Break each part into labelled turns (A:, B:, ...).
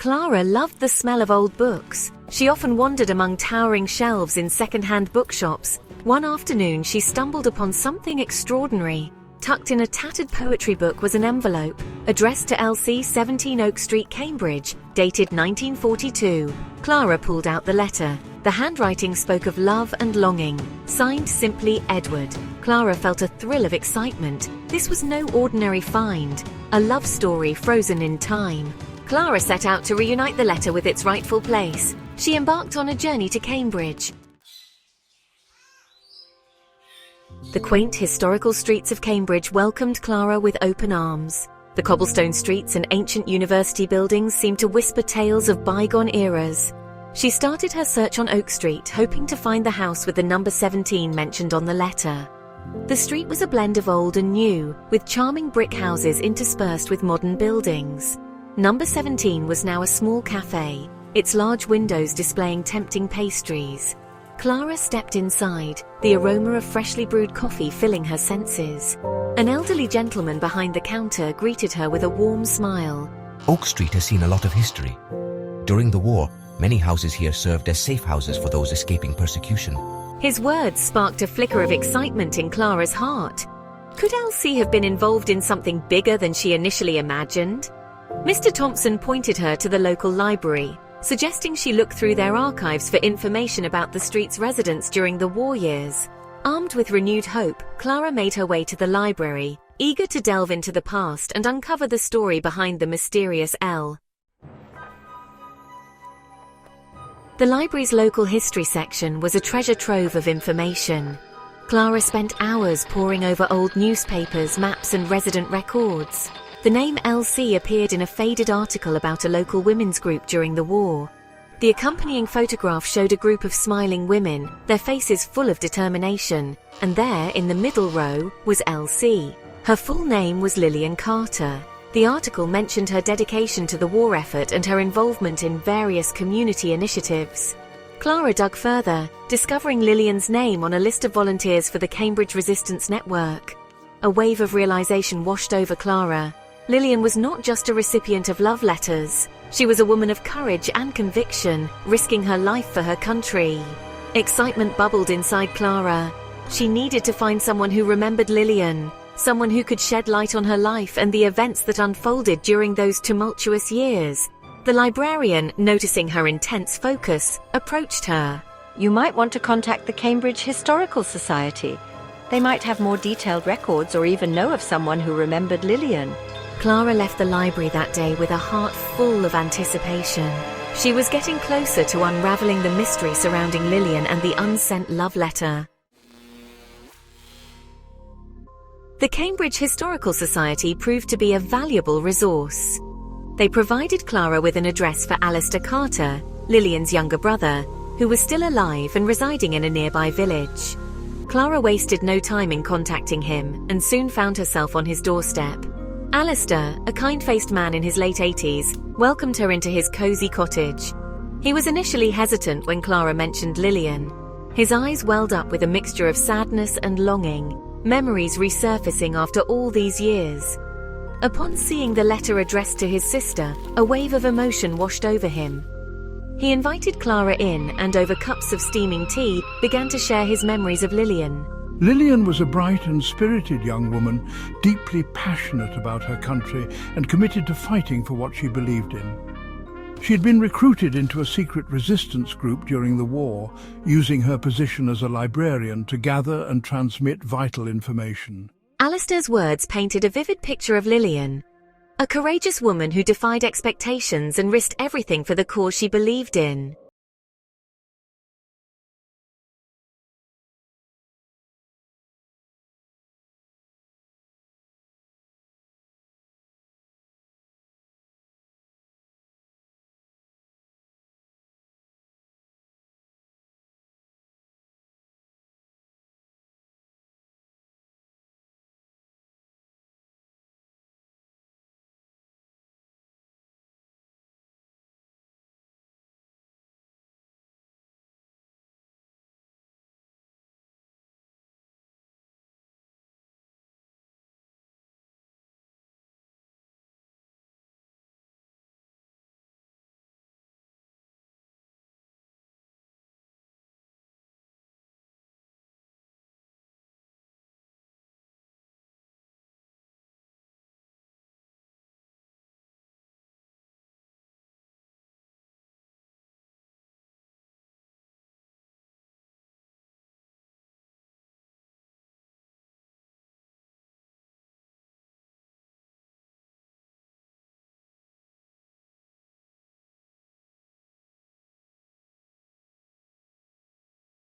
A: Clara loved the smell of old books. She often wandered among towering shelves in second-hand bookshops. One afternoon, she stumbled upon something extraordinary. Tucked in a tattered poetry book was an envelope, addressed to Elsie, 17 Oak Street, Cambridge, dated 1942. Clara pulled out the letter. The handwriting spoke of love and longing, signed simply Edward. Clara felt a thrill of excitement. This was no ordinary find, a love story frozen in time. Clara set out to reunite the letter with its rightful place. She embarked on a journey to Cambridge. The quaint historical streets of Cambridge welcomed Clara with open arms. The cobblestone streets and ancient university buildings seemed to whisper tales of bygone eras. She started her search on Oak Street, hoping to find the house with the number 17 mentioned on the letter. The street was a blend of old and new, with charming brick houses interspersed with modern buildings. Number 17 was now a small cafe, its large windows displaying tempting pastries. Clara stepped inside, the aroma of freshly brewed coffee filling her senses. An elderly gentleman behind the counter greeted her with a warm smile.
B: Oak Street has seen a lot of history. During the war, many houses here served as safe houses for those escaping persecution.
A: His words sparked a flicker of excitement in Clara's heart. Could Elsie have been involved in something bigger than she initially imagined? Mr. Thompson pointed her to the local library, suggesting she look through their archives for information about the street's residents during the war years. Armed with renewed hope, Clara made her way to the library, eager to delve into the past and uncover the story behind the mysterious L. The library's local history section was a treasure trove of information. Clara spent hours poring over old newspapers, maps and resident records. The name LC appeared in a faded article about a local women's group during the war. The accompanying photograph showed a group of smiling women, their faces full of determination, and there, in the middle row, was LC. Her full name was Lillian Carter. The article mentioned her dedication to the war effort and her involvement in various community initiatives. Clara dug further, discovering Lillian's name on a list of volunteers for the Cambridge Resistance Network. A wave of realization washed over Clara. Lillian was not just a recipient of love letters. She was a woman of courage and conviction, risking her life for her country. Excitement bubbled inside Clara. She needed to find someone who remembered Lillian, someone who could shed light on her life and the events that unfolded during those tumultuous years. The librarian, noticing her intense focus, approached her.
C: You might want to contact the Cambridge Historical Society. They might have more detailed records or even know of someone who remembered Lillian.
A: Clara left the library that day with a heart full of anticipation. She was getting closer to unraveling the mystery surrounding Lillian and the unsent love letter. The Cambridge Historical Society proved to be a valuable resource. They provided Clara with an address for Alistair Carter, Lillian's younger brother, who was still alive and residing in a nearby village. Clara wasted no time in contacting him and soon found herself on his doorstep. Alistair, a kind-faced man in his late 80s, welcomed her into his cozy cottage. He was initially hesitant when Clara mentioned Lillian. His eyes welled up with a mixture of sadness and longing, memories resurfacing after all these years. Upon seeing the letter addressed to his sister, a wave of emotion washed over him. He invited Clara in and over cups of steaming tea began to share his memories of Lillian.
D: Lillian was a bright and spirited young woman, deeply passionate about her country and committed to fighting for what she believed in. She had been recruited into a secret resistance group during the war, using her position as a librarian to gather and transmit vital information.
A: Alistair's words painted a vivid picture of Lillian, a courageous woman who defied expectations and risked everything for the cause she believed in.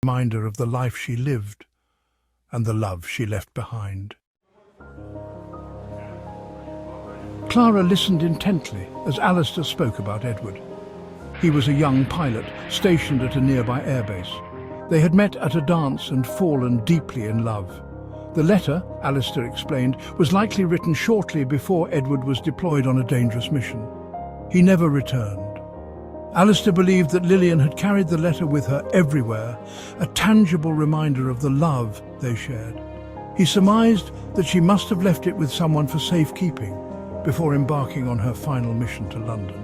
D: Reminder of the life she lived and the love she left behind. Clara listened intently as Alistair spoke about Edward. He was a young pilot stationed at a nearby airbase. They had met at a dance and fallen deeply in love. The letter, Alistair explained, was likely written shortly before Edward was deployed on a dangerous mission. He never returned. Alistair believed that Lillian had carried the letter with her everywhere, a tangible reminder of the love they shared. He surmised that she must have left it with someone for safekeeping before embarking on her final mission to London.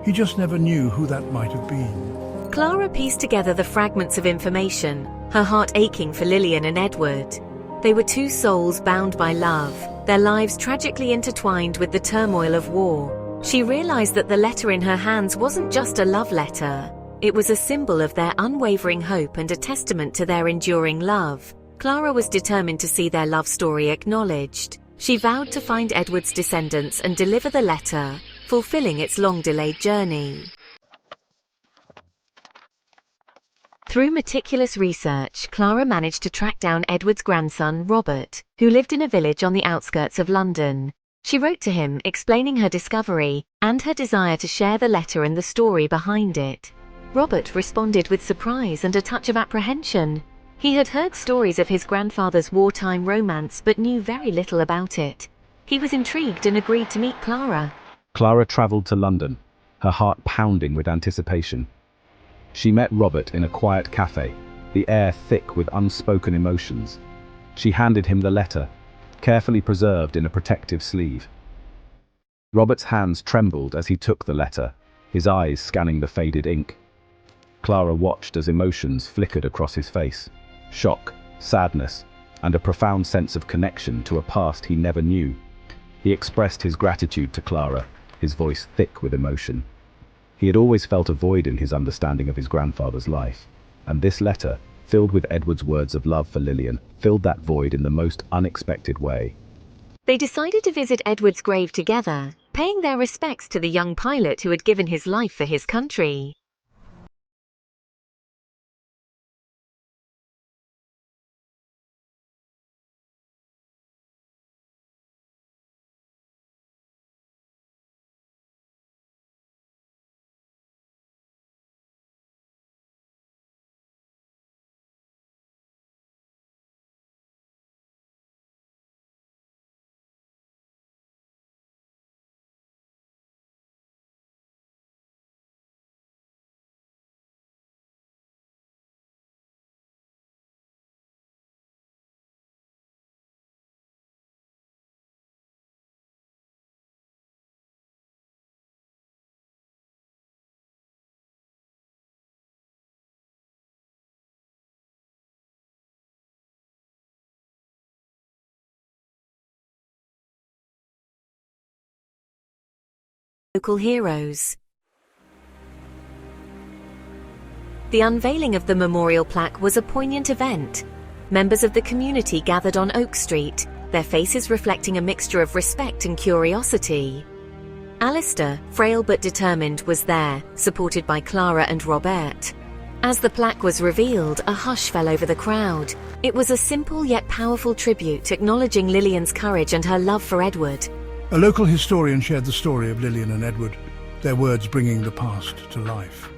D: He just never knew who that might have been.
A: Clara pieced together the fragments of information, her heart aching for Lillian and Edward. They were two souls bound by love, their lives tragically intertwined with the turmoil of war. She realized that the letter in her hands wasn't just a love letter. It was a symbol of their unwavering hope and a testament to their enduring love. Clara was determined to see their love story acknowledged. She vowed to find Edward's descendants and deliver the letter, fulfilling its long-delayed journey. Through meticulous research, Clara managed to track down Edward's grandson, Robert, who lived in a village on the outskirts of London. She wrote to him, explaining her discovery and her desire to share the letter and the story behind it. Robert responded with surprise and a touch of apprehension. He had heard stories of his grandfather's wartime romance but knew very little about it. He was intrigued and agreed to meet Clara.
E: Clara travelled to London, her heart pounding with anticipation. She met Robert in a quiet cafe, the air thick with unspoken emotions. She handed him the letter, carefully preserved in a protective sleeve. Robert's hands trembled as he took the letter, his eyes scanning the faded ink. Clara watched as emotions flickered across his face. Shock, sadness, and a profound sense of connection to a past he never knew. He expressed his gratitude to Clara, his voice thick with emotion. He had always felt a void in his understanding of his grandfather's life, and this letter, filled with Edward's words of love for Lillian, filled that void in the most unexpected way.
A: They decided to visit Edward's grave together, paying their respects to the young pilot who had given his life for his country. Local heroes. The unveiling of the memorial plaque was a poignant event. Members of the community gathered on Oak Street, their faces reflecting a mixture of respect and curiosity. Alistair, frail but determined, was there, supported by Clara and Robert. As the plaque was revealed, a hush fell over the crowd. It was a simple yet powerful tribute acknowledging Lillian's courage and her love for Edward.
D: A local historian shared the story of Lillian and Edward, their words bringing the past to life.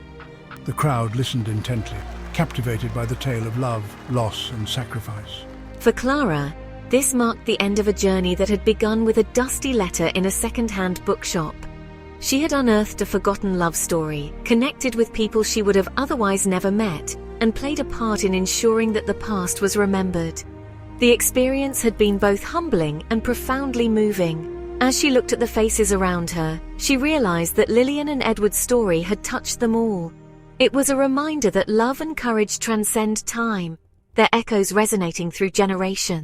D: The crowd listened intently, captivated by the tale of love, loss, and sacrifice.
A: For Clara, this marked the end of a journey that had begun with a dusty letter in a second-hand bookshop. She had unearthed a forgotten love story, connected with people she would have otherwise never met, and played a part in ensuring that the past was remembered. The experience had been both humbling and profoundly moving. As she looked at the faces around her, she realized that Lillian and Edward's story had touched them all. It was a reminder that love and courage transcend time, their echoes resonating through generations.